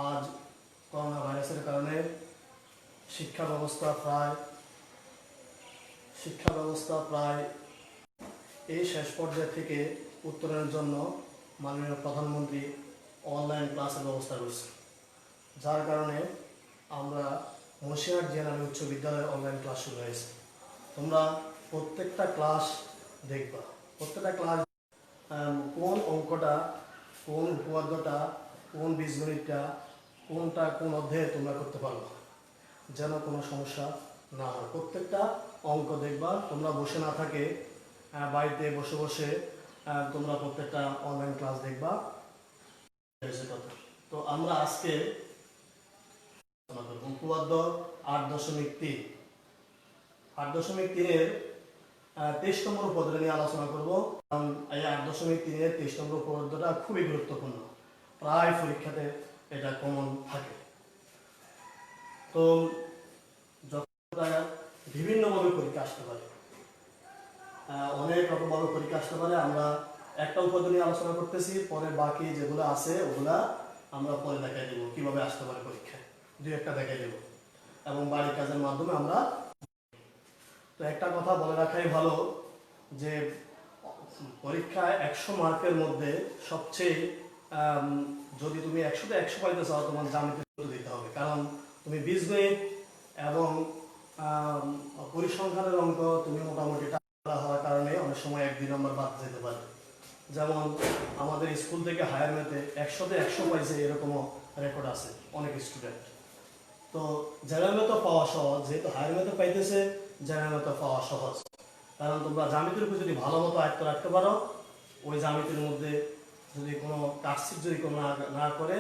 আজ করোনা ভাইরাসের কারণে শিক্ষা ব্যবস্থা প্রায় এই শেষ পর্যায়ে থেকে উত্তরণের জন্য মাননীয় প্রধানমন্ত্রী অনলাইন ক্লাসের ব্যবস্থা করেছে, যার কারণে আমরা মসিহাট জেনারেল উচ্চ বিদ্যালয়ে অনলাইন ক্লাস শুরু হয়েছে। তোমরা প্রত্যেকটা ক্লাস দেখবা, প্রত্যেকটা ক্লাস কোন অঙ্কটা, কোন উপপাদ্যটা, কোন বীজগণিতটা, কোনটা কোন অধ্যায়ে তোমরা করতে পারো, যেন কোনো সমস্যা না হয়। প্রত্যেকটা অঙ্ক দেখবা, তোমরা বসে না থাকে বাড়িতে বসে বসে তোমরা প্রত্যেকটা অনলাইন ক্লাস দেখবা। তো আমরা আজকে উপপাদ্য 8.3 23 নম্বর উপপাদ্য নিয়ে আলোচনা করব। কারণ এই 8.3 23 নম্বর উপপাদ্যটা খুবই গুরুত্বপূর্ণ, প্রায় পরীক্ষাতে এটা কমন থাকে। তো বিভিন্নভাবে পরীক্ষা আসতে পারে, অনেক রকমভাবে পরীক্ষা আসতে পারে। আমরা একটা উপপাদ্য নিয়ে আলোচনা করতেছি, পরে বাকি যেগুলো আছে ওগুলা আমরা পরে দেখাই দেবো কিভাবে আসতে পারে পরীক্ষায়, দুই একটা দেখাই দেবো এবং বাড়ির কাজের মাধ্যমে আমরা। তো একটা কথা বলে রাখাই ভালো যে পরীক্ষায় 100 মার্কের মধ্যে সবচেয়ে যদি তুমি 100তে 100 পাইতে চাও, তোমার জ্যামিতি দিতে হবে। কারণ তুমি বীজগণিত এবং পরিসংখ্যানের অঙ্ক তুমি মোটামুটি টাকা হওয়ার কারণে অনেক সময় 1-2 নম্বর বাদ যেতে পারে। যেমন আমাদের স্কুল থেকে হায়ার ম্যাথে 100তে 100 পাইছে, এরকমও রেকর্ড আছে অনেক স্টুডেন্ট। তো জেনারেল ম্যাথ পাওয়া সহজ, যেহেতু হায়ার ম্যাথে পাইতেছে জেনারেল ম্যাথ পাওয়া সহজ। কারণ তোমরা জ্যামিতির উপর যদি ভালো মতো আয়ত্ত রাখতে পারো, ওই জ্যামিতির মধ্যে যদি কোনো কাটছিট যদি কোনো না করে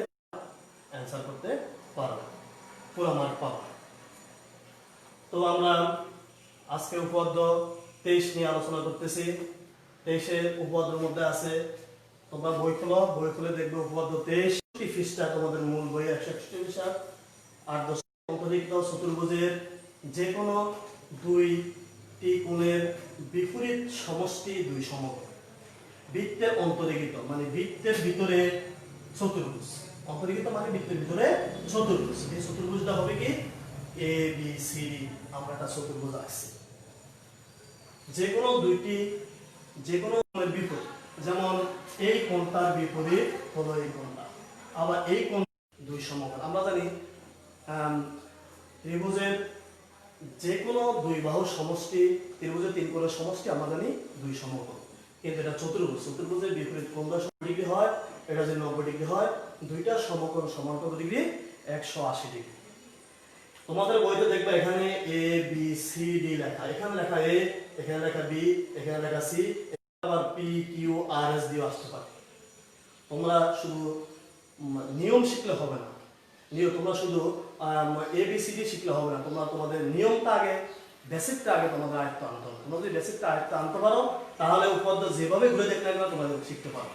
অ্যান্সার করতে পারো, পুরো মার্ক পাবো। তো আমরা আজকে উপপাদ্য 23 নিয়ে আলোচনা করতেছি। 23 উপপাদ্যের মধ্যে আছে, তোমরা বই খুলে দেখবে উপপাদ্য 23 পৃষ্ঠা, তোমাদের মূল বই 161 পৃষ্ঠা। 8 অন্তরিক্ত চতুর্ভুজের যে কোনো দুইটি কোণের বিপরীত সমষ্টি 2 সমকোণ। বৃত্তের অন্তরিক্ত মানে বৃত্তের ভিতরে চতুর্ভুজ, অন্তরিক্ত মানে বৃত্তের ভিতরে চতুর্ভুজ। এই চতুর্ভুজটা হবে কি এ বি সি ডি, আমরা একটা চতুর্ভুজ আঁকছি। যে কোনো কোণের বিপরীত, যেমন এই কোণটার বিপরীত হলো এই কোণটা, আবার এই কোণ 2 সমকোণ। আমরা জানি ত্রিভুজের যে কোনো 2 বাহুর সমষ্টি, ত্রিভুজের 3 কোণের সমষ্টি আমরা জানি 2 সমকোণ। কিন্তু এটা চতুর্ভুজের বিপরীত কোণ 90 ডিগ্রি হয়, এটা যদি 90 ডিগ্রি হয়, দুইটা সমকোণ সমান কত ডিগ্রি? 180 ডিগ্রি। তোমাদের বইতে দেখবে এখানে এ বি সি ডি লেখা, এখানে লেখা এ, এখানে লেখা বি, এখানে লেখা সি, আবার পি কিউ আর এস দিয়ে আসতে পারে। তোমরা শুধু নিয়ম শিখলে হবে না, তোমরা শুধু এ বি সি ডি শিখলে হবে না, তোমরা তোমাদের নিয়মটা আগে, বেসিকটা আগে তোমাদের আয়ত্ত আনতে হবে। তোমরা যদি বেসিকটা আয়ত্ত আনতে পারো, তাহলে উপপাদ্য যেভাবে ঘুরে দেখলে না তোমরা শিখতে পারো।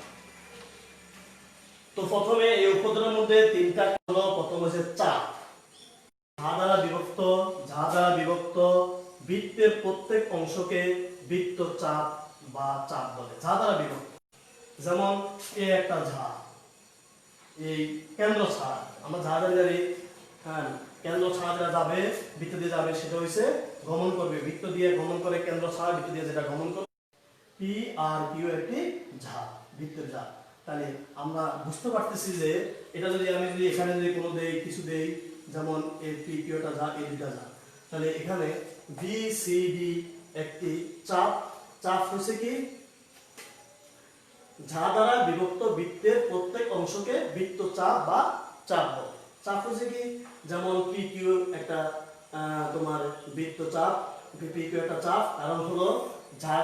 তো প্রথমে এই উপপাদ্যের মধ্যে 3টা হলো, প্রথম হচ্ছে চাপ। যা দ্বারা বিভক্ত বৃত্তের প্রত্যেক অংশকে বৃত্তচাপ বা চাপ বলে। যা দ্বারা বিভক্ত, যেমন এ একটা ঝা, এই কেন্দ্র ছাড়া আমরা যা জানি, হ্যাঁ, কেন্দ্র ছাড়া যেটা যাবে, বৃত্ত দিয়ে যাবে, সেটা হইছে গমন করবে, বৃত্ত দিয়ে গমন করে, কেন্দ্র ছাড়া বৃত্ত দিয়ে যেটা গমন করবে। পি আর কিউ একটি ঝা, বৃত্তের ঝা। তাহলে আমরা বুঝতে পারতেছি যে এটা যদি আমি এখানে যদি কোনো কিছু দেই, যেমন এ পি কিউ টা যা, এই দুইটা যা, তাহলে এখানে বি সি ডি একটি চাপ হচ্ছে কি যা দ্বারা বিভক্ত বৃত্তের প্রত্যেক অংশকে বৃত্তচাপ বা চাপ বলে। চাপ হচ্ছে কি, যেমন পি কিউ একটা তোমার বৃত্তচাপ, পি কিউ একটা চাপ, কারণ হলো যা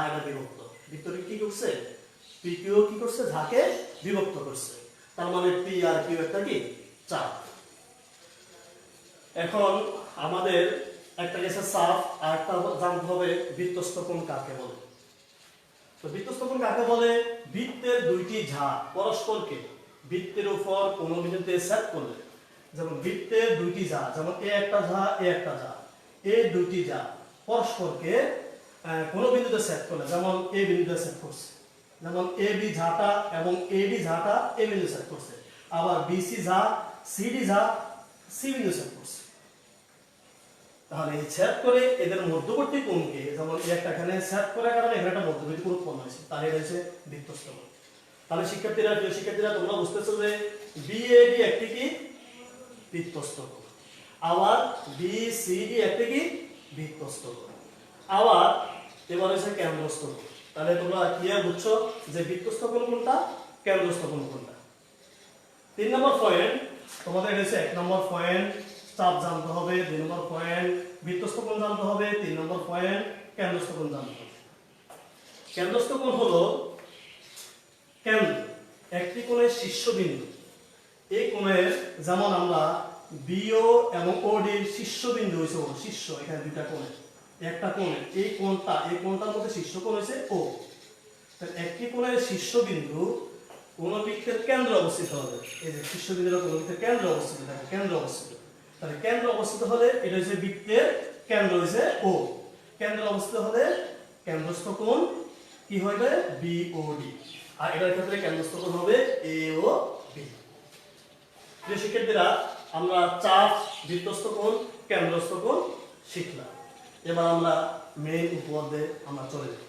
এটা বিভক্ত, বৃত্তটি কি করছে, পি কিউ কি করছে, ঝাকে বিভক্ত করছে, তার মানে পি আর কিউ একটা কি চাপ। এখন আমাদের একটা গেছে চাপ, আর একটা জানতে হবে বৃত্তস্থ কোণ কাকে বলে। তো বৃত্তস্থ কোণ কাকে বলে? বৃত্তের 2টি ঝা পরস্পরকে বৃত্তের উপর কোনো বিন্দুতে সেট করলে, যেমন বৃত্তের 2টি ঝা, যেমন এ একটা ঝা, এ একটা ঝা, এই 2টি ঝা পরস্পরকে কোনো বিন্দুতে সেট করলে, যেমন এই বিন্দুতে সেট করছে, যেমন এ বি ঝাটা এবং এডি ঝাটা এ বিন্দু সেট করছে, আবার বিসি ঝা সিডি ঝা সি বিন্দু সেট করছে। তাহলে এই সেট করে এদের মধ্যবর্তী কোণকে, যেমন এই একটা এখানে সেট করার কারণে এখানে একটা মধ্যবর্তী কোণ উৎপন্ন হয়েছে, তাহলে এটা হচ্ছে বৃত্তস্থ কোণ। তাহলে শিক্ষার্থীরা তোমরা বুঝতেছো যে বিএডি একটি কি বৃত্তস্থ কোণ, আবার বিসিডি একটি কি বৃত্তস্থ কোণ, আবার এবার হচ্ছে কেন্দ্রস্থ কোণ। তাহলে তোমরা ক্লিয়ার বুঝছো যে বৃত্তস্থ কোণ কোনটা, কেন্দ্রস্থ কোণ কোনটা। 3 নম্বর পয়েন্ট তোমাদের হচ্ছে 1 নম্বর পয়েন্ট চাপ জানতে হবে, 2 নম্বর পয়েন্ট বৃত্তস্থ কোণ জানতে হবে, 3 নম্বর পয়েন্ট কেন্দ্রস্থ কোণ জানতে হবে। কেন্দ্রস্থ কোণ হলো কেন্দ্র, একটি কোণের শীর্ষবিন্দু। এই কোণের যেমন আমরা বিও এবং ওডির শীর্ষবিন্দু হইছে ও, শীর্ষ এখানে দুইটা কোণের একটা কোণের এই কোণটার মধ্যে শীর্ষ কোণ হইছে ও। তাহলে একটি কোণের শীর্ষবিন্দু কোন বৃত্তের কেন্দ্রে অবস্থিত হবে। এই যে শীর্ষবিন্দুর কোন বৃত্তের কেন্দ্রে অবস্থিত, দেখো কেন্দ্রে অবস্থিত। তাহলে কেন্দ্রে অবস্থিত হলে এটা হচ্ছে বৃত্তের কেন্দ্র হইছে ও। কেন্দ্রে অবস্থিত হলে কেন্দ্রস্থ কোণ কি হবে বিওডি, আর এটার ক্ষেত্রে কেন্দ্রস্থ কোণ হবে এ ও বি। প্রিয় শিক্ষার্থীরা, আমরা চাপ, বৃত্তস্থ কোণ, কেন্দ্রস্থ কোণ শিখলাম। এবার আমরা মেইন উপপাদ্যে আমরা চলে যাই।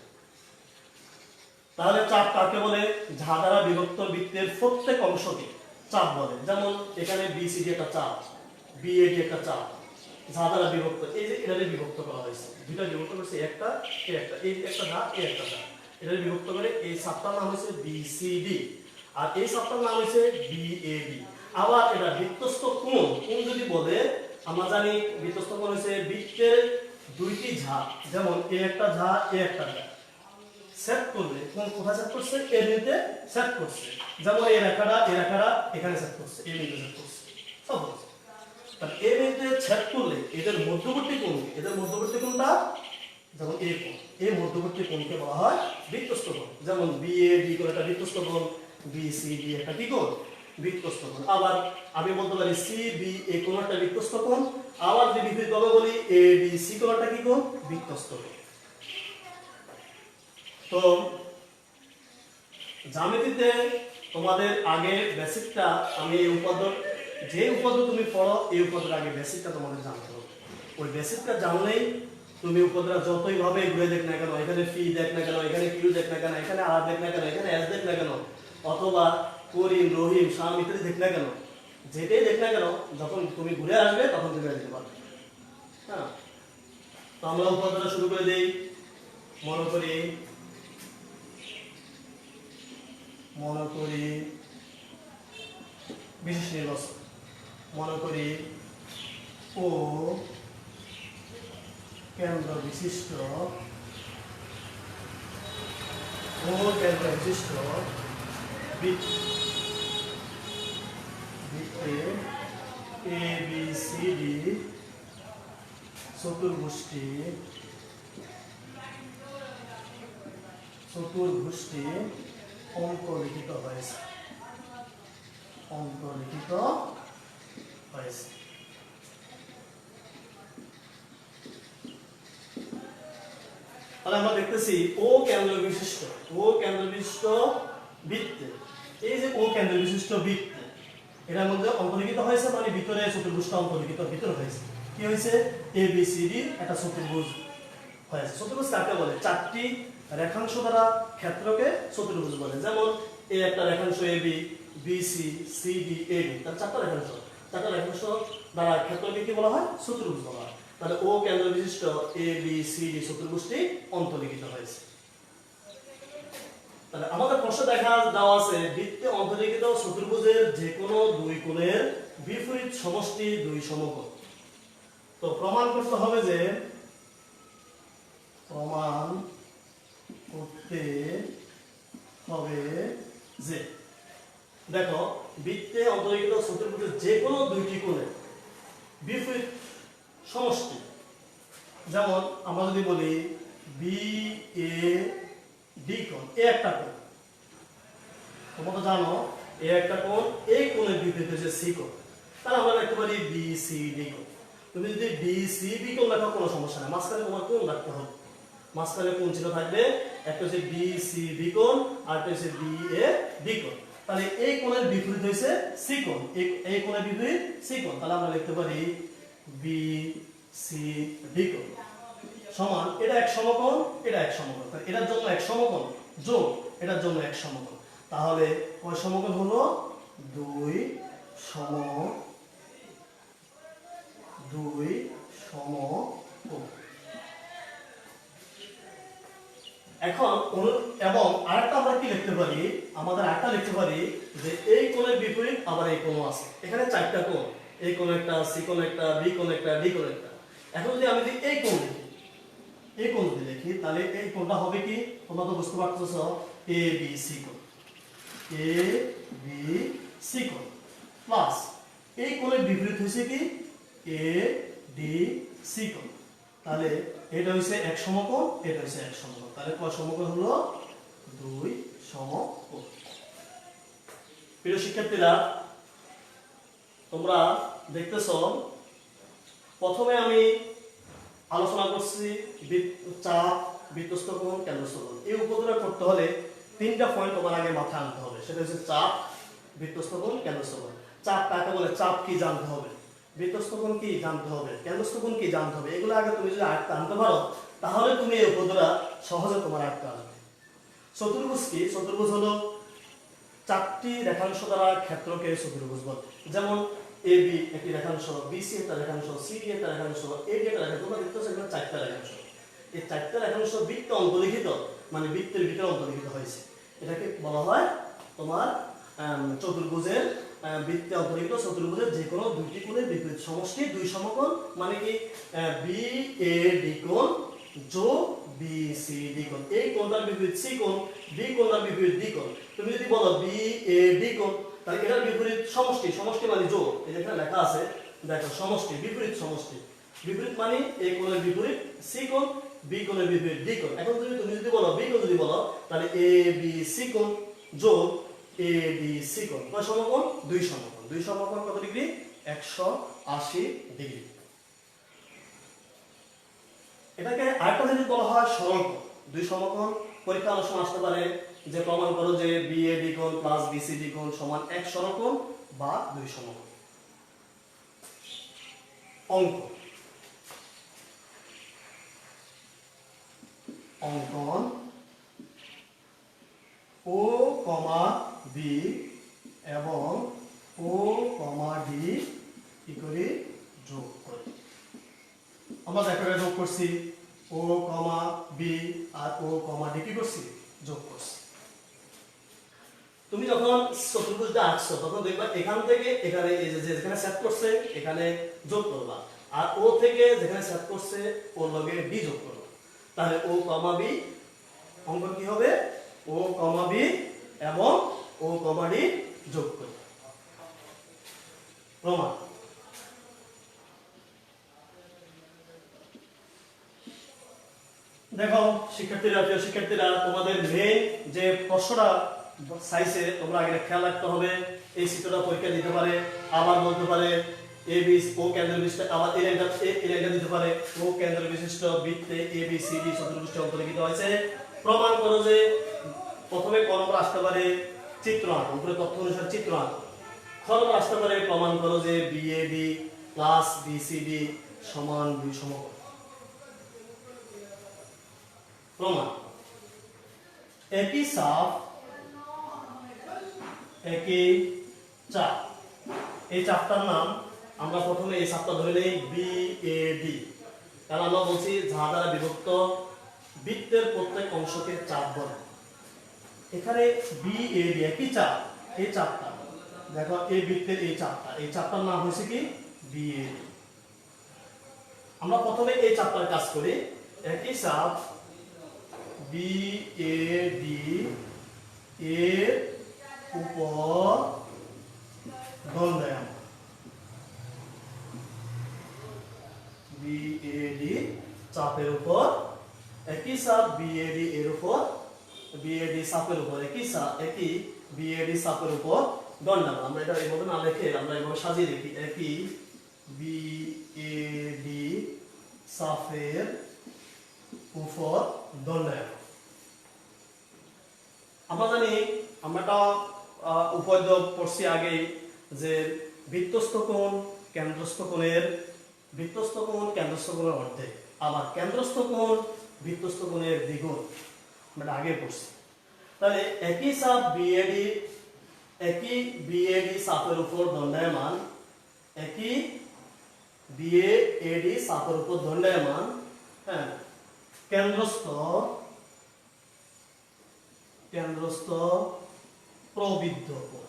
তাহলে চাপ কাকে বলে? যা দ্বারা বিভক্ত বৃত্তের প্রত্যেক অংশকে চাপ বলে। যেমন এখানে বিসিডি একটা চাপ, বিএডি একটা চাপ, যা দ্বারা বিভক্ত। এই যে এটাকে বিভক্ত করা হয়েছে, দুইটা বিভক্ত করেছে, একটা এই একটা, এই একটা ধাপ এই একটা ধাপ, এটাকে বিভক্ত করে এই চাপটার নাম হচ্ছে বিসিডি, আর এই চাপটার নাম হচ্ছে বিএডি। আবার এটা বৃত্তস্থ কোণ যদি বলে, আমরা জানি বৃত্তস্থ কোণ হচ্ছে বৃত্তের দুইটি ঝাপ, যেমন এই একটা ঝাপ এই একটা ঝাপ সেট করলে কোন কোথায় সেট করছে? এ বিন্দুতে সেট করছে। যেমন এই রেখাটা এখানে সেট করছে, এই বিন্দুতে সেট করছে, সব হচ্ছে। তাহলে এই বিন্দুতে সেট করলে এদের মধ্যবর্তী কোণটা, যেমন এই কোণ, এই মধ্যবর্তী কোণকে বলা হয় বৃত্তস্থ কোণ। যেমন বিএডি কোণ একটা বৃত্তস্থ কোণ, বিসিডি একটা কি কোণ? বৃত্তস্থ কোণ। আবার আমি বলতে পারি সিবিএ কোণ একটা বৃত্তস্থ কোণ, আবার যদি বিপরীতভাবে বলি এডিসি কোণ একটা কি কোণ? বৃত্তস্থ কোণ। তো জ্যামিতিতে তোমাদের আগে বেসিকটা, আমি এই উপাদ্য, যে উপাদ্য তুমি পড়ো এই উপাদ্যের আগে বেসিকটা তোমাদের জানতে হবে। ওই বেসিকটা জানলেই তুমি উপাদ্যটা যতই ভাবে ঘুরে দেখ না কেন, এখানে ফি দেখ না কেন, এখানে কিউ দেখ না কেন, এখানে আর দেখ না কেন, এখানে এস দেখ না কেন, অথবা করিম, রহিম, শাম ইত্যাদি দেখ না কেন, যেটাই দেখ না কেন, যখন তুমি ঘুরে আসবে তখন তুমি দিতে পারবে। হ্যাঁ, তো আমরা উপাদ্যটা শুরু করে দেই। মনে করি বিশেষ নির্বাচন, মনে করি ও কেন্দ্র বিশিষ্ট বৃত্তে এ বি সি ডি চতুর্ভুজটি অন্তর্লিখিত হয়েছে। তাহলে আমরা দেখতেছি ও কেন্দ্র বিশিষ্ট বৃত্তে, এই যে ও কেন্দ্র বিশিষ্ট বৃত্তে এটার মধ্যে অন্তর্লিখিত হয়েছে, মানে ভিতরে চতুর্ভুজটা অন্তর্লিখিত ভিতরে হয়েছে। কি হয়েছে? এ বি সি ডি একটা চতুর্ভুজ হয়েছে। চতুর্ভুজ কাকে বলে? চারটি রেখাংশ দ্বারা ক্ষেত্রকে চতুর্ভুজ বলে। যেমন এই একটা রেখাংশ A B, B C, C D, A D, তার চারটা রেখাংশ দ্বারা ক্ষেত্রকে কি বলা হয়? চতুর্ভুজ বলা হয়। তাহলে ও কেন্দ্র বিশিষ্ট এ বি সি ডি চতুর্ভুজটি অন্তর্লিখিত হয়েছে। তাহলে আমাদের প্রশ্ন দেওয়া আছে বৃত্তে অন্তর্লিখিত চতুর্ভুজের যে কোনো দুই কোণের বিপরীত সমষ্টি দুই সমকোণ। তো প্রমাণ করতে হবে যে দেখো বৃত্তে অন্তর্লিখিত চতুর্ভুজের যে কোনো দুইটি কোণের বিপরীত সমষ্টি, যেমন আমরা যদি বলি বি এ ডি কোণ, এ একটা কোণ, তোমরা তো জানো এ একটা কোণ, এই কোণের বিপরীত হচ্ছে সি কোণ। তাহলে আমরা লিখতে পারি বি সি ডি কোণ। তুমি যদি বি সি বি কোণ লেখো কোনো সমস্যা নেই, মাঝখানে তোমার কোণ রাখতে হবে। মাঝখানে কোণ চিহ্ন থাকবে, একটা হচ্ছে বি সি বি কোণ আর একটা হচ্ছে বি এ বি কোণ। তাহলে এই কোণের বিপরীত হইছে সি কোণ, এই কোণের বিপরীত সি কোণ। তাহলে আমরা লিখতে পারি বি সি ডি কোণ সমান, এটা এক সমকোণ, এটা এক সমকোণ, তাহলে এটার জন্য এক সমকোণ যোগ এটার জন্য এক সমকোণ। তাহলে কয় সমকোণ হলো? দুই সমকোণ। এখন এবং আরেকটা আমরা কি লিখতে পারি, আমাদের আরেকটা লিখতে পারি যে এই কোণের বিপরীত আবার এই কোণ আছে। এখানে চারটা কোণ, এই কোণ একটা, সি কোণ একটা, বি কোণ একটা, ডি কোণ একটা। এখন যদি আমি এই কোণ লিখি, এই কোণ যদি লিখি, তাহলে এই কোণটা হবে কি? তোমরা তো বুঝতে পারতেছো, এ বি সি কোণ, এ বি সি কোণ প্লাস এই কোণের বিপরীত হইছে কি? এ ডি সি কোণ। তাহলে এটা হইছে এক সমকোণ, এটা হইছে এক সমকোণ। তাহলে কয় সমকোণ হলো? দুই সমকোণ। প্রিয় শিক্ষার্থীরা, তোমরা দেখতেছো প্রথমে আমি আলোচনা করছি চাপ, বৃত্তস্থ কোণ, কেন্দ্রস্থ কোণ। এই উপদ্রব করতে হলে তিনটা পয়েন্ট তোমার আগে মাথায় আনতে হবে, সেটা হচ্ছে চাপ, বৃত্তস্থ কোণ, কেন্দ্রস্থ কোণ। চাপ কাকে বলে? চাপ কি জানতে হবে, বৃত্তস্থ কোণ কি জানতে হবে, কেন্দ্রস্থ কোণ কি জানতে হবে। এগুলো আগে তুমি যদি আয়ত্তে আনতে পারো, তাহলে তুমি এই উপদ্রব সহজে তোমার আয়ত্তে আসবে। চতুর্ভুজ কি? চতুর্ভুজ হলো চারটি রেখাংশ দ্বারা ক্ষেত্রকে চতুর্ভুজ বলে। যেমন এ বি একটি রেখাংশ, বি সি একটা রেখাংশ, সি ডি একটা রেখাংশ, এ ডি একটা রেখাংশ। তোমরা দেখতেছো এখানে চারটা রেখাংশ। এই চারটা রেখাংশ বৃত্তে অন্তর্লিখিত, মানে বৃত্তের ভিতরে অন্তর্লিখিত হয়েছে। এটাকে বলা হয় তোমার চতুর্ভুজের, বৃত্তে অন্তর্লিখিত চতুর্ভুজের যে কোনো দুইটি কোণের বিপরীত সমষ্টি দুই সমকোণ। মানে কি? বি এ ডি কোণ যোগ বি সি ডি কোণ। এই কোণটার বিপরীত সি কোণ, বি কোণটার বিপরীত ডি কোণ। তুমি যদি বলো বি এ ডি কোণ, তাহলে এটার বিপরীত সমষ্টি, সমষ্টি মানে যোগ। এই যে এখানে লেখা আছে দেখো, সমষ্টি, বিপরীত সমষ্টি। বিপরীত মানে এই কোণের বিপরীত সি কোণ, বি কোণের বিপরীত ডি কোণ। এখন তুমি যদি বলো বি কোণ, যদি বলো তাহলে এ বি সি কোণ যোগ এ ডি সি কোণ। কয় সমকোণ? দুই সমকোণ। দুই সমকোণ কত ডিগ্রি? 180 ডিগ্রি। এটাকে আরেকটা জিনিস বলা হয় সরল কোণ। দুই সমকোণ পরীক্ষা অনেক সময় আসতে পারে যে প্রমাণ করো যে বি এ ডি কোণ প্লাস বি সি ডি কোণ সমান এক সরল কোণ বা দুই সমকোণ। অঙ্ক, অঙ্কন ও কমা বি এবং ও কমা ডি কি করি? যোগ করি। আমরা দেখো যোগ করছি, ও কমা বি আর ও কমা ডি কি করছি? যোগ করছি। তুমি যখন চতুর্ভুজটা আঁকছো তখন দেখবা এখান থেকে এখানে এই যে যেখানে সেট করছে এখানে যোগ করবা, আর ও থেকে যেখানে সেট করছে ওর লগে ডি যোগ করবা। তাহলে ও কমা বি অঙ্কন কি হবে? ও কমা বি এবং ও কমা ডি যোগ করি। প্রমাণ। দেখো শিক্ষার্থীরা, প্রিয় শিক্ষার্থীরা, তোমাদের মেইন যে প্রশ্নটা চাইছে তোমরা আগে খেয়াল রাখতে হবে। এই চিত্রটা পরীক্ষা দিতে পারে, আবার বলতে পারে এ বি ও কেন্দ্র বিশিষ্ট, আবার এই লাইনটা দিতে পারে ও কেন্দ্র বিশিষ্ট বৃত্তে এ বি সি ডি চতুর্ভুজটি অন্তর্লিখিত হয়েছে। প্রমাণ করো যে প্রথমে ক নম্বর আসতে পারে চিত্র আঁকো, উপরে তথ্য অনুসারে চিত্র আঁকো। খ নম্বর আসতে পারে প্রমাণ করো যে B A D plus B C D সমান দুই সমকোণ। প্রমাণ। একই চাপ, একই চাপ। এই চাপটার নাম আমরা প্রথমে এই চাপটা ধরে নেই বি এ ডি, কারণ আমরা বলছি যা দ্বারা বিভক্ত বৃত্তের প্রত্যেক অংশকে চাপ বলে। এখানে বি এ ডি একই চাপ, এই চাপটা দেখো এই বৃত্তের এই চাপটার নাম হয়েছে কি? B A D. আমরা প্রথমে এই চাপটার কাজ করি। একই চাপ বি এ ডি এর উপর দণ্ডায়মান, বি এ ডি চাপের উপর, একই চাপ বি এ ডি এর উপর, বি এ ডি চাপের উপর, একই বি এ ডি চাপের উপর দণ্ডায়মান। আমরা এটা এইভাবে না লিখে আমরা এইভাবে সাজিয়ে লিখি, একই বি এ ডি চাপের উপর দণ্ডায়মান। আমরা জানি, আমরা একটা উপাদ্য পড়ছি আগেই যে বৃত্তস্থ কোণ কেন্দ্রস্থ কোণের অর্ধেক, আবার কেন্দ্রস্থ কোণ বৃত্তস্থ কোণের দ্বিগুণ, আমরা আগে পড়ছি। তাহলে একই বিএডি চাপের উপর দণ্ডায়মান, হ্যাঁ, কেন্দ্রস্থ প্রবৃদ্ধ কোণ,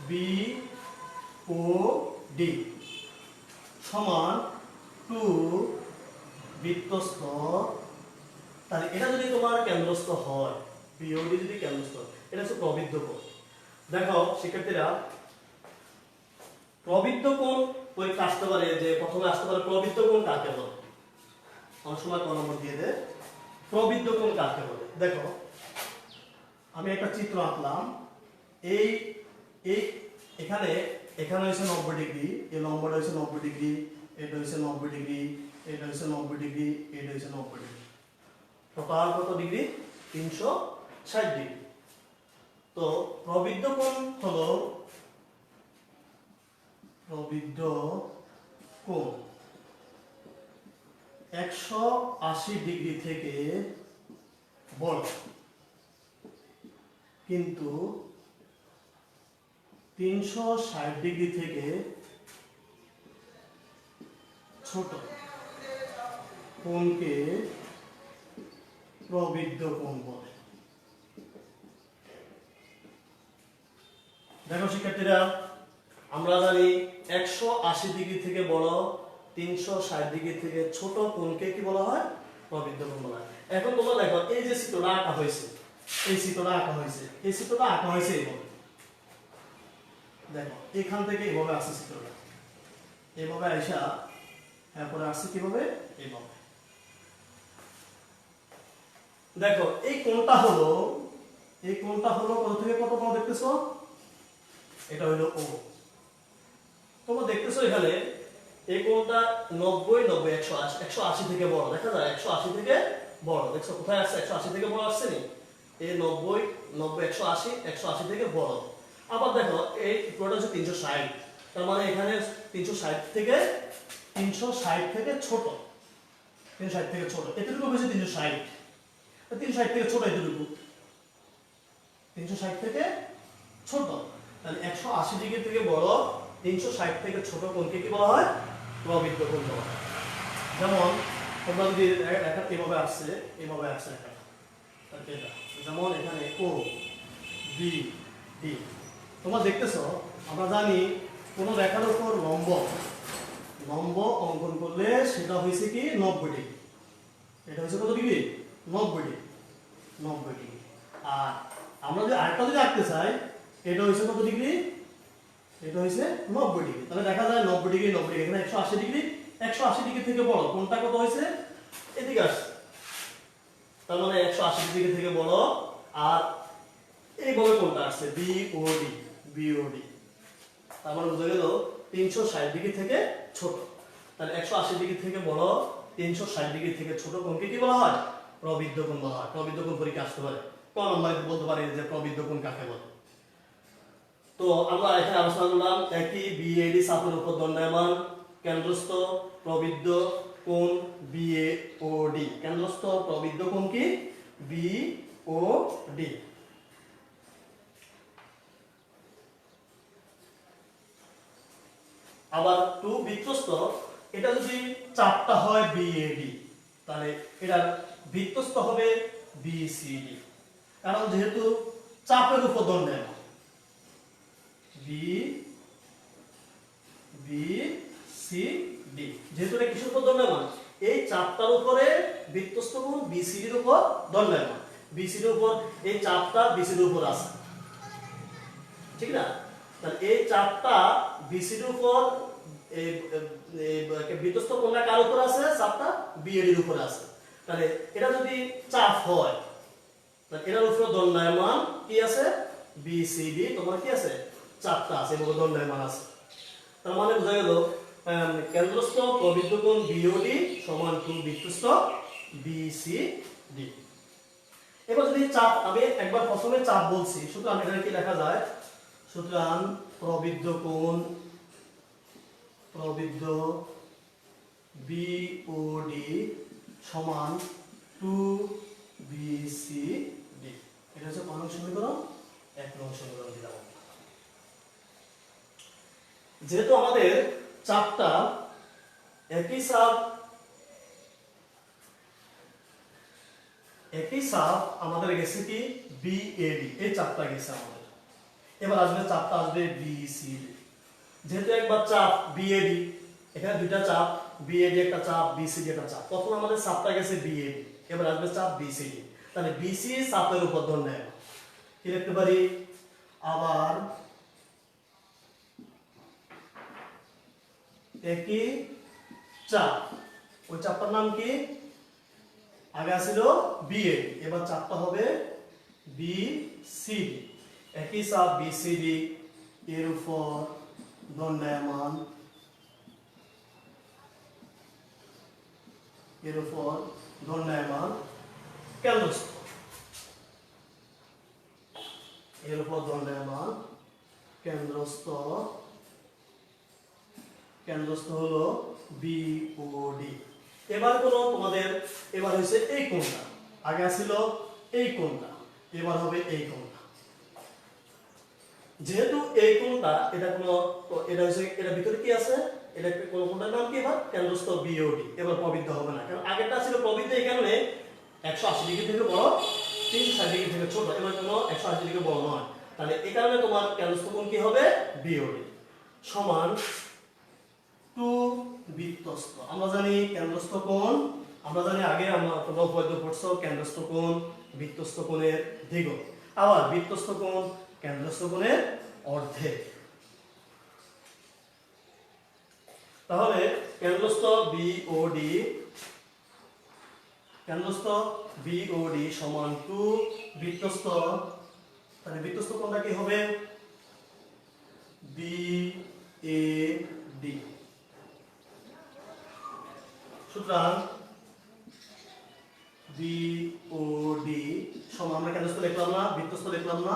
BOD সমান 2 বৃত্তস্থ। তাহলে এটা যদি তোমার কেন্দ্রস্থ হয়, BOD যদি কেন্দ্রস্থ, এটা হচ্ছে প্রবৃদ্ধ কোণ। দেখো শিক্ষার্থীরা, প্রবৃদ্ধ কোণ পরীক্ষা আসতে পারে, যে প্রথমে আসতে পারে প্রবৃদ্ধ কোণ কাকে বলে, অনেক সময় কোন নম্বর দিয়ে দেয় প্রবৃদ্ধ কোণ কাকে বলে। দেখো আমি একটা চিত্র আঁকলাম, এই এখানে হচ্ছে 90 ডিগ্রি, এই লম্বটা হচ্ছে 90 ডিগ্রি, এটা হচ্ছে 90 ডিগ্রি, এটা হচ্ছে 90 ডিগ্রি, এটা হচ্ছে 90 ডিগ্রি, টোটাল কত ডিগ্রি? 360 ডিগ্রি। তো প্রবৃদ্ধ কোণ হলো প্রবৃদ্ধ কোণ 180 ডিগ্রি থেকে বড়, কিন্তু 360 ডিগ্রি থেকে ছোট কোণকে প্রবৃদ্ধ কোণ বলে। দেখো শিক্ষার্থীরা, আমরা জানি 180 ডিগ্রি থেকে বড়, 360 ডিগ্রি থেকে ছোট কোণকে কি বলা হয়? প্রবৃদ্ধ কোণ বলা হয়। এখন তোমরা দেখো, এই যে চিত্রটা আঁকা হয়েছে, এই চিত্রটা আঁকা হয়েছে এইভাবে। দেখো এখান থেকে এইভাবে আসছে চিত্রটা, এইভাবে আইসা এরপরে আসছে কিভাবে? এইভাবে। দেখো এই কোণটা হলো কত থেকে কত কোণ দেখতেছো? এটা হলো O। তোমরা দেখতেছো এখানে এই কোণটা 90 90 180 থেকে বড়, দেখা যায় 180 থেকে বড়। দেখছো কোথায় আসছে? 180 থেকে বড় আসছে নি, এই 90 90 180 থেকে বড়। আবার দেখো এই পুরোটা হচ্ছে 360, তার মানে এখানে 360 থেকে ছোট, 360 থেকে ছোট, এতটুকু হচ্ছে 360 থেকে ছোট, এতটুকু 360 থেকে ছোট। তাহলে 180 ডিগ্রি থেকে বড়, 360 থেকে ছোট কোণকে কি বলা হয়? প্রবৃদ্ধ কোণ বলা হয়। যেমন তোমরা যদি এভাবে আসছে যেমন এখানে O B D, তোমরা দেখতেছো, আমরা জানি কোন রেখার উপর লম্ব অঙ্কন করলে সেটা হয়েছে কি 90 ডিগ্রি। এটা হচ্ছে কত ডিগ্রি? 90 ডিগ্রি। আর আমরা যদি আরেকটা যদি আঁকতে চাই, এটা হচ্ছে কত ডিগ্রি? এটা হচ্ছে 90 ডিগ্রি। তাহলে দেখা যায় 90 ডিগ্রি এখানে 180 ডিগ্রি থেকে বড় কোনটা কত হয়েছে? এদিকে আসছে, তার মানে 180 ডিগ্রি থেকে বড়। আর এইভাবে কোনটা আসছে? BOD, তার মানে বোঝা গেল 360 ডিগ্রি থেকে ছোট। তাহলে 180 ডিগ্রি থেকে বড়, 360 ডিগ্রি থেকে ছোট কোণকে কি বলা হয়? প্রবৃদ্ধ কোণ বলা হয়। প্রবৃদ্ধ কোণ পরীক্ষা আসতে পারে, কোন নম্বরে বলতে পারি যে প্রবৃদ্ধ কোণ কাকে বলে। তো আমরা এখানে আলোচনা করলাম একই BAD চাপের উপর দণ্ডায়মান কেন্দ্রস্থ প্রবৃদ্ধ কোণ BOD। কেন্দ্রস্থ প্রবৃদ্ধ কোণ কি? BOD। আবার 2 বৃত্তস্থ, এটা যদি চাপটা হয় BAD, তাহলে এটার বৃত্তস্থ হবে BCD, কারণ যেহেতু চাপের উপর দণ্ডায়মান। BCD যেহেতু এটা কিসের উপর দণ্ডায়মান? এই চাপটার উপরে বৃত্তস্থ কোণ BCD এর উপর দণ্ডায়মান। BCD এর উপর এই চাপটা BCD এর উপর আছে, ঠিক না? তাহলে এই চাপটা BCD এর উপর, এই বৃত্তস্থ কোণটা কার উপর আছে? চাপটা BAD এর উপর আছে। তাহলে এটা যদি চাপ হয়, তাহলে এটার উপর দণ্ডায়মান কি আছে? BCD। তোমার কি আছে? চাপটা আছে এবং দণ্ডায়মান আছে। তার মানে বোঝা গেল কেন্দ্রস্থ প্রবৃদ্ধ কোণ বিওডি সমান 2 বৃত্তস্থ বিসিডি। এবার যদি চাপ, আমি একবার প্রথমে চাপ বলছি, সুতরাং এখানে কি লেখা যায়, সুতরাং প্রবৃদ্ধ কোণ বিওডি সমান 2 বিসিডি। এটা হচ্ছে কোন সমীকরণ? 1 নং সমীকরণ দিলাম। যেহেতু আমাদের চাপটা একই চাপ আমাদের গেছে কি বিএডি, এই চাপটা গেছে আমাদের। এবার আসবে চাপটা আসবে বিসিডি। যেহেতু একবার চাপ বিএডি, এখানে দুইটা চাপ, বিএডি একটা চাপ, বিসিডি একটা চাপ। প্রথম আমাদের চাপটা গেছে বিএডি, এবার আসবে চাপ বিসিডি। তাহলে বিসি চাপের উপর ধরে নেয়, কি লিখতে পারি, আবার একই চাপ, ওই চাপটার নাম কি, আগে ছিল বিএডি, এবার চাপটা হবে বিসিডি। একই চাপ বিসিডি এর উপর দণ্ডায়মান, কেন্দ্রস্থ, এর উপর দণ্ডায়মান কেন্দ্রস্থ হলো বিওডি। এবার কোন তোমাদের, এবার হয়েছে এই কোণটা, আগে ছিল এই কোণটা, এবার হবে এই কোণটা। যেহেতু এই কোণটা, এটা কোন, এটা হচ্ছে, এটা ভিতরে কি আছে, এটা কোন কোণটার নাম কি, এবার কেন্দ্রস্থ বিওডি। এবার প্রবৃদ্ধ হবে না, কারণ আগেরটা ছিল প্রবৃদ্ধ, এই কারণে 180 ডিগ্রি থেকে বড়, 360 ডিগ্রি থেকে ছোট, এবার কোন 180 ডিগ্রি বড় নয়। তাহলে এই কারণে তোমার কেন্দ্রস্থ কোণ কি হবে, বিওডি সমান 2 বৃত্তস্থ। আমরা জানি কেন্দ্রস্থ কোণ, আমরা জানি আগে আমরা উপপাদ্য পড়ছো, কেন্দ্রস্থ কোণ বৃত্তস্থ কোণের দ্বিগুণ, আবার বৃত্তস্থ কোণ কেন্দ্রস্থ কোণের অর্ধেক। তাহলে কেন্দ্রস্থ বিওডি সমান 2 বৃত্তস্থ, তাহলে বৃত্তস্থ কোণটা কি হবে, বিএডি। সুতরাং বিওডি সমান, আমরা কেন্দ্রস্থ লিখলাম না, বৃত্তস্থ লিখলাম না,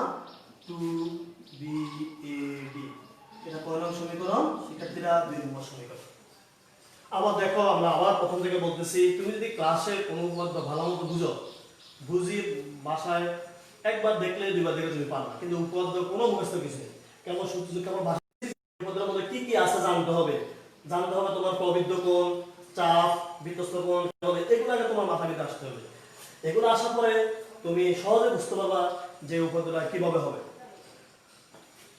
2 বিএডি। এটা কয় নং সমীকরণ শিক্ষার্থীরা? 2 নম্বর সমীকরণ। আবার দেখো, আমরা আবার প্রথম থেকে বলতেছি, তুমি যদি ক্লাসে কোনো উপপাদ্য ভালো মতো বুঝি বাসায় একবার দেখলে, দুইবার দেখলে তুমি পারবা, কিন্তু উপপাদ্য কোনো মুখস্থ কিছু নেই, কেমন সূত্র, কেমন ভাষা, উপপাদ্যের মধ্যে কি কি আছে জানতে হবে তোমার প্রবৃদ্ধ কোণ, চাপ, বৃত্তস্থ কোণ, এগুলো আগে তোমার মাথার ভিতরে আসতে হবে। এগুলো আসার পরে তুমি সহজে বুঝতে পারবা যে উপপাদ্যটা কিভাবে হবে।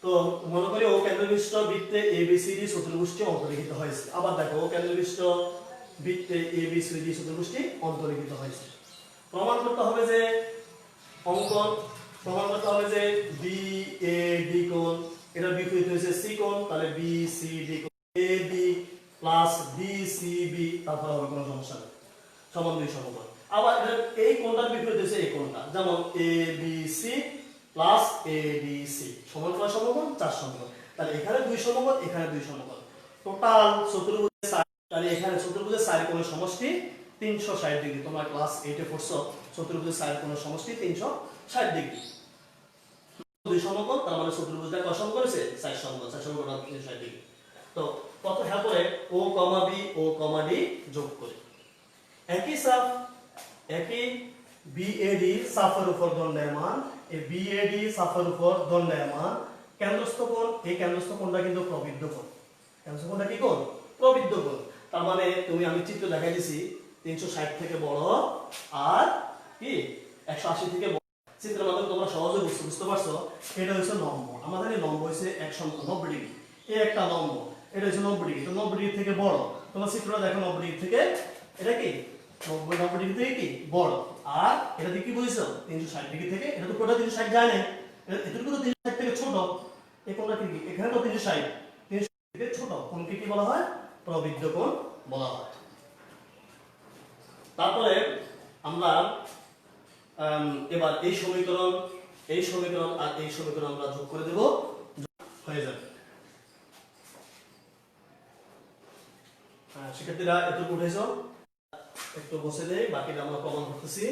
তো মনে করি ও কেন্দ্রবিষ্ট বৃত্তে এবিসিডি চতুর্ভুজটি অন্তর্লিখিত হয়েছে। আবার দেখো, ও কেন্দ্রবিষ্ট বৃত্তে এবিসিডি চতুর্ভুজটি অন্তর্লিখিত হয়েছে। প্রমাণ করতে হবে যে বিএডি কোণ, এটা বিপরীত হয়েছে সি কোণ, তাহলে বিসিডি কোণ, এবি প্লাস বিসিবি, তারপর হবে কোনো সমস্যা নেই, সমান 2 সমকোণ। আবার এই কোণটার বিপরীত হয়েছে এই কোণটা, যেমন এবিসি প্লাস এডিসি সমান কয় সমকোণ, 4 সমকোণ। তাহলে এখানে 2 সমকোণ, এখানে 2 সমকোণ, টোটাল চতুর্ভুজের তাহলে এখানে চতুর্ভুজের চার কোণের সমষ্টি 360 ডিগ্রি। তোমরা ক্লাস 8 এ পড়ছো, চতুর্ভুজের চার কোণের সমষ্টি 360 ডিগ্রি। 2 সমকোণ, তার মানে চতুর্ভুজটা কয় সমকোণ হয়েছে, 4 সমকোণ, 4 সমকোণ 360 ডিগ্রি। তো কত হ্যাঁ পরে ও কমা বি, ও কমা ডি যোগ করে একই চাপ, একই বিএডি চাপের উপর দণ্ডায়মান, এই বিএডি চাপের উপর দণ্ডায়মান কেন্দ্রস্থ কোণ, এই কেন্দ্রস্থ কোণটা কিন্তু প্রবৃদ্ধ কোণ। কেন্দ্রস্থ কোণটা কি কোণ, প্রবৃদ্ধ কোণ। তার মানে আমি চিত্র দেখাই দিছি, 360 থেকে বড় আর কি 180 থেকে বড়। চিত্রের মাধ্যমে তোমরা সহজে বুঝতে পারছো। এটা হচ্ছে লম্ব, আমাদের এই লম্ব হচ্ছে 190 ডিগ্রি, এই একটা লম্ব, এটা হচ্ছে 90 ডিগ্রি। তো 90 ডিগ্রি থেকে বড়, তোমরা চিত্রটা দেখো, 90 ডিগ্রি থেকে এটা কি 90 ডিগ্রি থেকে কি বড়, আর এটা দিয়ে কি বুঝছো 360 ডিগ্রি থেকে, এটা তো কোণটা 360 যায় না, এটা তো 360 থেকে ছোট, এই কোণটা কি এখানে তো 360 থেকে ছোট, কোণকে কি বলা হয়, প্রবৃদ্ধ কোণ বলা হয়। তারপরে আমরা এবার এই সমীকরণ আর এই সমীকরণ আমরা যোগ করে দেব, হয়ে যাবে। শিক্ষার্থীরা এতটুকু উঠেছো, একটু বসে দেই, বাকিটা আমরা প্রমাণ করতেছি।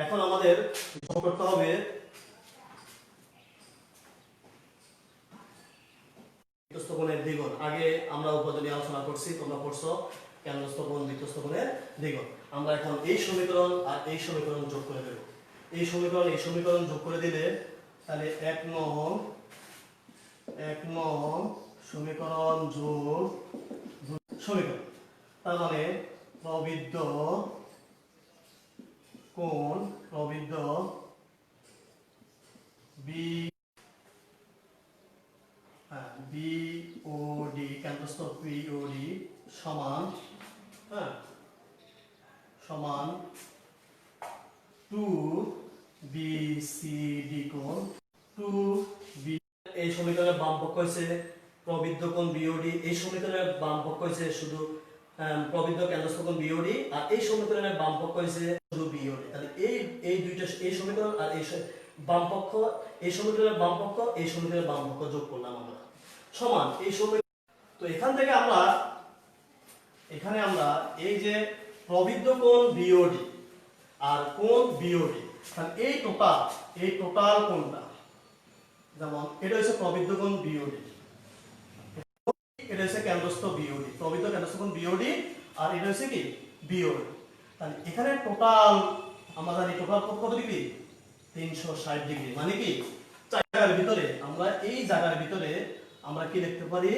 এখন আমাদের করতে হবে বিধ্বস্ত কোণের দ্বিগুণ। আগে আমরা উপাদান নিয়ে আলোচনা করছি, তোমরা পড়ছো কেন্দ্রস্থ কোণ বিধ্বস্ত কোণের দ্বিগুণ। আমরা এখন এই সমীকরণ আর এই সমীকরণ যোগ করে দেব। এই সমীকরণ যোগ করে দিলে তাহলে 1 নং সমীকরণ যোগ সমীকরণ, তার মানে প্রবিদ্ধ কোণ বিওডি কেন্দ্রস্থ বিওডি সমান সমান 2BCD কোণ 2B। এই সমীকরণের বাম পক্ষ হইছে প্রবিদ্ধ কোণ বিওডি, এই সমীকরণের বাম পক্ষ হইছে শুধু প্রবিদ্ধ কেন্দ্রস্থ কোণ বিওডি, আর এই সমীকরণের বাম পক্ষ হইছে শুধু বিওডি। তাহলে এই দুইটা, এই সমীকরণ আর এই বাম পক্ষ, এই সমীকরণের বাম পক্ষ, এই সমীকরণের বাম পক্ষ যোগ করলাম আমরা সমান এই সমীকরণ। তো এখান থেকে এখানে আমরা এই যে প্রবিদ্ধ কোণ বিওডি আর কোণ বিওডি, তাহলে এই টোটাল কোণটা, যেমন এটা হচ্ছে প্রবিদ্ধ কোণ বিওডি, এটা হচ্ছে কেন্দ্রস্থ বিওডি, প্রবিদ্ধ কেন্দ্রস্থ কোণ বিওডি, আর এটা হচ্ছে কি বিওডি। তাহলে এখানে টোটাল আমরা জানি টোটাল কত ডিগ্রি, 360 ডিগ্রি। মানে কি জায়গার ভিতরে আমরা এই জায়গার ভিতরে আমরা কি দেখতে পারি,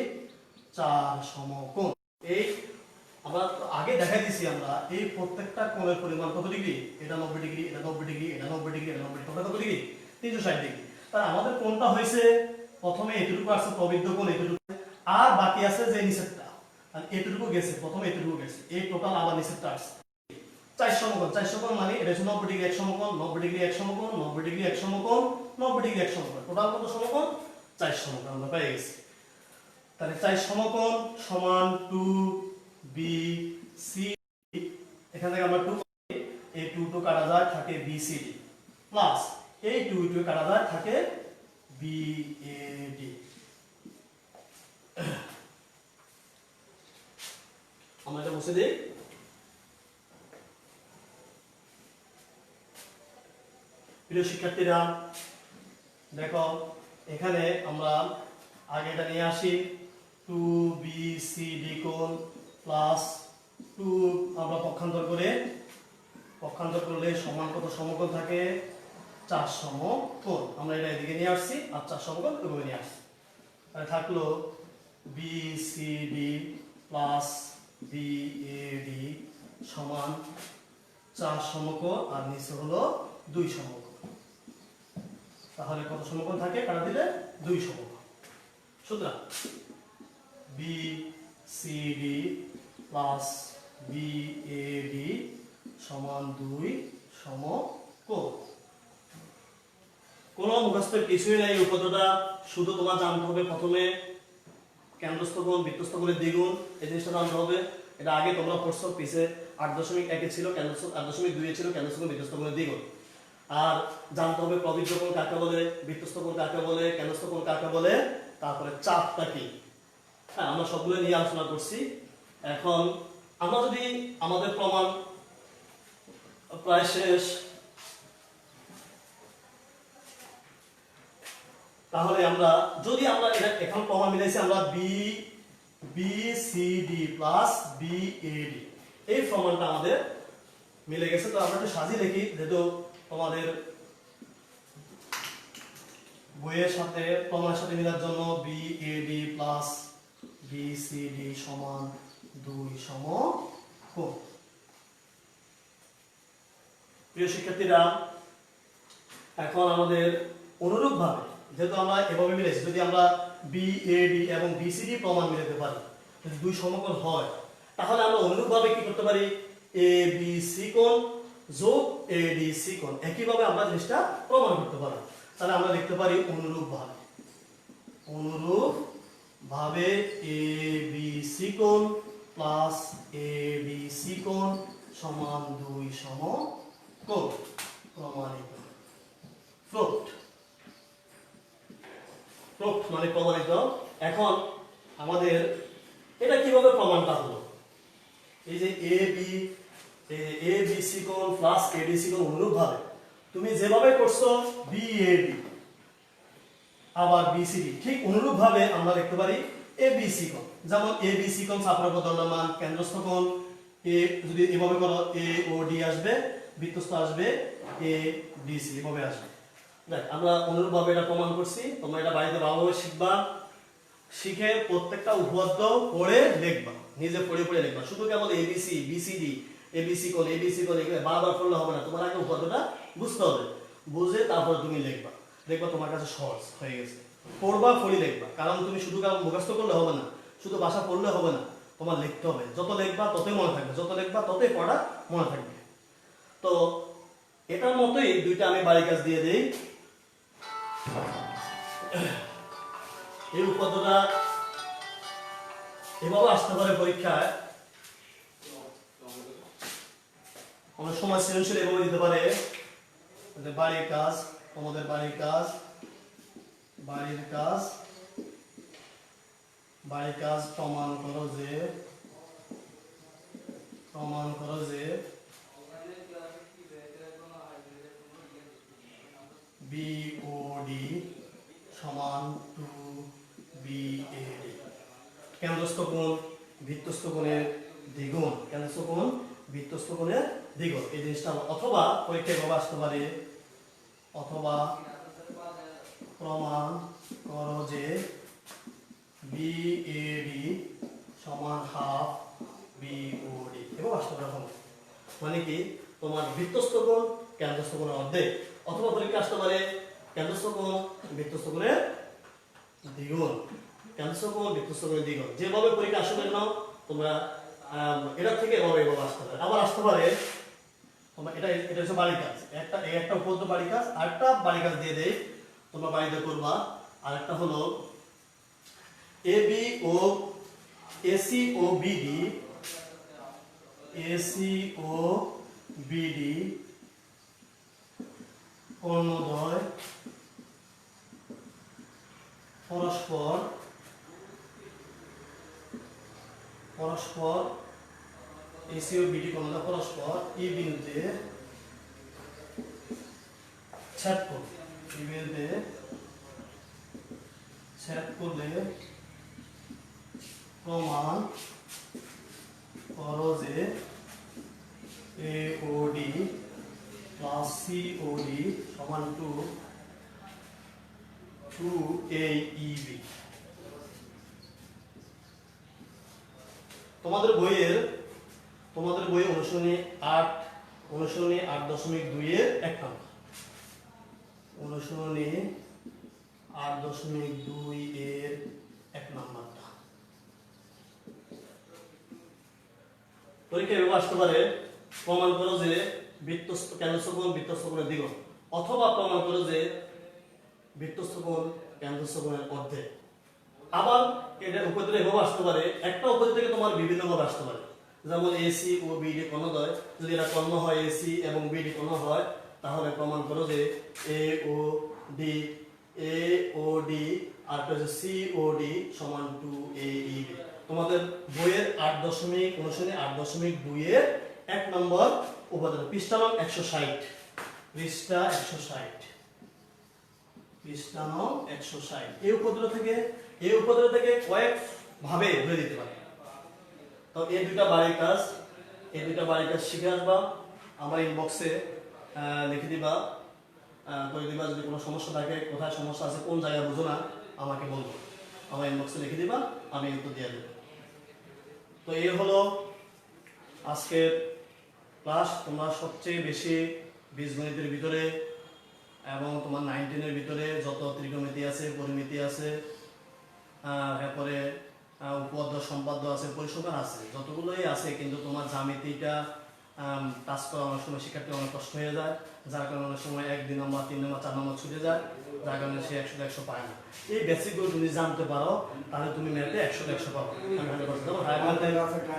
4 সমকোণ। এই আমরা আগে দেখাই দিছি, আমরা এই প্রত্যেকটা কোণের পরিমাণ কত ডিগ্রি, এটা 90 ডিগ্রি, এটা 90 ডিগ্রি, এটা 90 ডিগ্রি, এটা 90 ডিগ্রি, টোটাল কত ডিগ্রি 360 ডিগ্রি। তাহলে আমাদের কোণটা হয়েছে প্রথমে এতটুকু আছে প্রবিদ্ধ কোণ এতটুকু, আর বাকি আছে যে নিচেরটা, মানে এতটুকু গেছে, প্রথমে এতটুকু গেছে, এই টোটাল আবার নিচেরটা আসছে 4 সমকোণ। 4 সমকোণ মানে এটা হচ্ছে 90 ডিগ্রি এক সমকোণ, 90 ডিগ্রি এক সমকোণ, 90 ডিগ্রি এক সমকোণ, 90 ডিগ্রি এক সমকোণ, টোটাল কত সমকোণ, 4 সমকোণ আমরা পেয়ে গেছি। তাহলে 4 সমকোণ সমান 2BC, এখান থেকে আমরা 2 এই 2 কাটা যায় থাকে BCD প্লাস এই 2 কাটা যায় থাকে BAD। আমরা এটা মুছে দিই। প্রিয় শিক্ষার্থীরা দেখো, এখানে আমরা আগে এটা নিয়ে আসি 2BCD কোণ প্লাস 2, আমরা পক্ষান্তর করলে সমান কত সমকোণ থাকে, 4 সমকোণ। আমরা এটা এদিকে নিয়ে আসছি আর 4 সমকোণ ওইভাবে নিয়ে আসছি। তাহলে থাকলো BCD প্লাস BAD সমান 4 সমকোণ আর নিচে হলো 2 সমকোণ। তাহলে কত সমকোণ থাকে, কাটা দিলে 2 সমকোণ। সুতরাং BCD প্লাস BAD সমান 2 সমকোণ। কোনো মুখস্থের কিছুই নাই এই উপপাদ্যটা, শুধু তোমার জানতে হবে প্রথমে কেন্দ্রস্থ কোণ বৃত্তস্থ কোণের দ্বিগুণ, এই জিনিসটা জানতে হবে। এটা আগে তোমরা পড়ছো, পিছে 8.1 ছিল কেন্দ্রস্থ, 8.2 ছিল কেন্দ্রস্থ কোণ বৃত্তস্থ কোণের দ্বিগুণ। আর জানতে হবে প্রবিদ্ধ কোণ কাকে বলে, বৃত্তস্থ কোণ কাকে বলে, কেন্দ্রস্থ কোণ কাকে বলে, তারপরে চাপটা কি। হ্যাঁ, আমরা সবগুলো নিয়ে আলোচনা করছি। এখন আমরা যদি আমাদের প্রমাণ প্রায় শেষ, তাহলে আমরা যদি আমরা এটা এখন প্রমাণ মিলাইছি, আমরা BCD প্লাস BAD এই প্রমাণটা আমাদের মিলে গেছে। তো আমরা একটু সাজিয়ে লিখি, যেহেতু তোমাদের বইয়ের সাথে প্রমাণের সাথে মিলার জন্য BAD প্লাস BCD সমান 2 সমকোণ। প্রিয় শিক্ষার্থীরা, এখন আমাদের অনুরূপভাবে যেহেতু আমরা এভাবে মিলেছি, যদি আমরা BAD এবং BCD প্রমাণ মিলাতে পারি, যদি 2 সমকোণ হয়, তাহলে আমরা অনুরূপভাবে কি করতে পারি, ABC কোণ যোগ ADC কোণ একইভাবে আমরা জিনিসটা প্রমাণ করতে পারি। তাহলে আমরা লিখতে পারি অনুরূপভাবে ABC কোণ প্লাস ADC কোণ সমান 2 সমকোণ। প্রমাণিত, প্রুফড, প্রুফড মানে প্রমাণিত। এখন আমাদের এটা কিভাবে প্রমাণটা হলো, এই যে এ বি সি কোণ প্লাস এডিসি কোণ অনুরূপভাবে তুমি যেভাবে করছো বিএডি আবার বিসিডি, ঠিক অনুরূপভাবে আমরা লিখতে পারি এবিসি কোণ। যেমন এবিসি কোণ চাপের উপর দণ্ডমান, কেন্দ্রস্থ কোণ এ যদি এভাবে করো এ ও ডি আসবে, বৃত্তস্থ আসবে এ ডিসি, এভাবে আসবে। দেখ আমরা অনুরূপভাবে এটা প্রমাণ করছি, তোমরা এটা বাড়িতে ভালোভাবে শিখবা, শিখে প্রত্যেকটা উপপাদ্য পড়ে লিখবা, নিজে পড়ে পড়ে লিখবা। শুধু কেবল এবিসি বিসিডি এবিসি কোণ এগুলো বারবার পড়লে হবে না, তোমার আগে উপপাদ্যটা বুঝতে হবে, বুঝে তারপর তুমি লিখবা, দেখবা তোমার কাছে সহজ হয়ে গেছে। পড়বা পড়ি লিখবা, কারণ তুমি শুধু কেবল মুখস্থ করলে হবে না, শুধু ভাষা পড়লে হবে না, তোমার লিখতে হবে। যত লিখবা ততই মনে থাকবে, যত লিখবা ততই পড়া মনে থাকবে। তো এটার মতোই দুইটা আমি বাড়ির কাজ দিয়ে দেই। এই উপপাদ্যটা এভাবে আসতে পারে পরীক্ষায়, অনেক সময় সৃজনশীল এভাবে দিতে পারে। বাড়ির কাজ, তোমাদের বাড়ির কাজ, বাড়ির কাজ, বাড়ির কাজ প্রমাণ করো যে, প্রমাণ করো যে বিওডি সমান 2BAD, কেন্দ্রস্থ কোণ বৃত্তস্থ কোণের দ্বিগুণ, কেন্দ্রস্থ কোণ বৃত্তস্থ কোণের দ্বিগুণ। এই জিনিসটা অথবা পরীক্ষায় ভাবে আসতে পারে, অথবা প্রমাণ করো যে বিএডি সমান হাফ বিওডি, এবং আসতে পারে। মানে কি তোমার বৃত্তস্থ কোণ কেন্দ্রস্থ কোণের অর্ধেক, অথবা পরীক্ষা আসতে পারে কেন্দ্রস্থ কোণ বৃত্তস্থ কোণের দ্বিগুণ, কেন্দ্রস্থ কোণ বৃত্তস্থ কোণের দ্বিগুণ। যেভাবে পরীক্ষা আসবে না তোমরা এটা থেকে এভাবে আসতে পারে। আবার আসতে পারে তোমরা এটা এটা হচ্ছে বাড়ির কাজ, একটা উপপাদ্য বাড়ির কাজ, আরেকটা বাড়ির কাজ দিয়ে দেই, তোমরা বাড়িতে করবা। আরেকটা হলো এবি ও এসি ও বিডি, এসি ও বিডি কোণদ্বয় পরস্পর এসি ও বিডি কোণদ্বয় পরস্পর ই বিন্দুতে ছেদ করবে, ই বিন্দুতে ছেদ করলে প্রমাণ করো যে AOD প্লাস COD সমান 2AEB। তোমাদের বইয়ে অনুশীলনী 8.2 এর 1 নম্বর, অনুশীলনী 8.2 এর 1 নম্বরটা পরীক্ষায় আসতে পারে। প্রমাণ করো যে বৃত্তস্থ কেন্দ্রস্থ কোণ বৃত্তস্থ কোণের দ্বিগুণ, অথবা প্রমাণ করো যে বৃত্তস্থ কোণ কেন্দ্রস্থ কোণের অর্ধেক। আবার এটা উপপাদ্য এভাবে আসতে পারে, একটা উপপাদ্য থেকে তোমার বিভিন্ন ভাবে আসতে পারে। যেমন এসি ও বিডি কোণদ্বয় যদি এটা কর্ণ হয়, এসি এবং বিডি কোণ হয়, তাহলে প্রমাণ করো যে এ ও ডি আর সিওডি সমান 2AEB। তোমাদের বইয়ের 8.2 এর 1 নম্বর উপাদান, পৃষ্ঠা নং 160, পৃষ্ঠা 160, পৃষ্ঠা নং 160। এই উপপাদ্য থেকে কয়েক ভাবে ধরে দিতে পারে। তো এই দুইটা বাড়ির কাজ শিখে আসবা, আমার ইনবক্সে লিখে দিবা, করে দিবা। যদি কোনো সমস্যা থাকে, কোথায় সমস্যা আছে, কোন জায়গায় বুঝো না, আমাকে বলবো, আমার ইনবক্সে লিখে দিবা, আমি উত্তর দিয়ে দেবো। তো এই হলো আজকের ক্লাস। তোমরা সবচেয়ে বেশি বীজগণিতের ভিতরে এবং তোমার 9-10 ভিতরে যত ত্রিকোণমিতি আছে, পরিমিতি আছে, এরপরে উপপাদ্য সম্পাদ্য আছে, পরিসংখ্যান আছে, যতগুলোই আছে, কিন্তু তোমার জ্যামিতিটা টাচ করা অনেক সময় শিক্ষার্থী অনেক কষ্ট হয়ে যায়, যার কারণে অনেক সময় 1, 2 নম্বর, 3 নম্বর, 4 নম্বর ছুটে যায়, যার কারণে সে 100 পায় না। এই বেসিকগুলো তুমি জানতে পারো, তাহলে তুমি ম্যাথে 100 পাবো।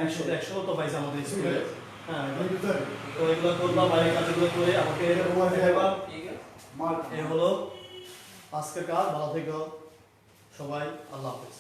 100 তো পাইছে আমাদের স্কুলে। হ্যাঁ তো এগুলো করবা, বাইরের কাজগুলো করে আমাকে দেখাবা। এ হলো আজকের কাজ। ভালো থেকো সবাই, আল্লাহ হাফেজ।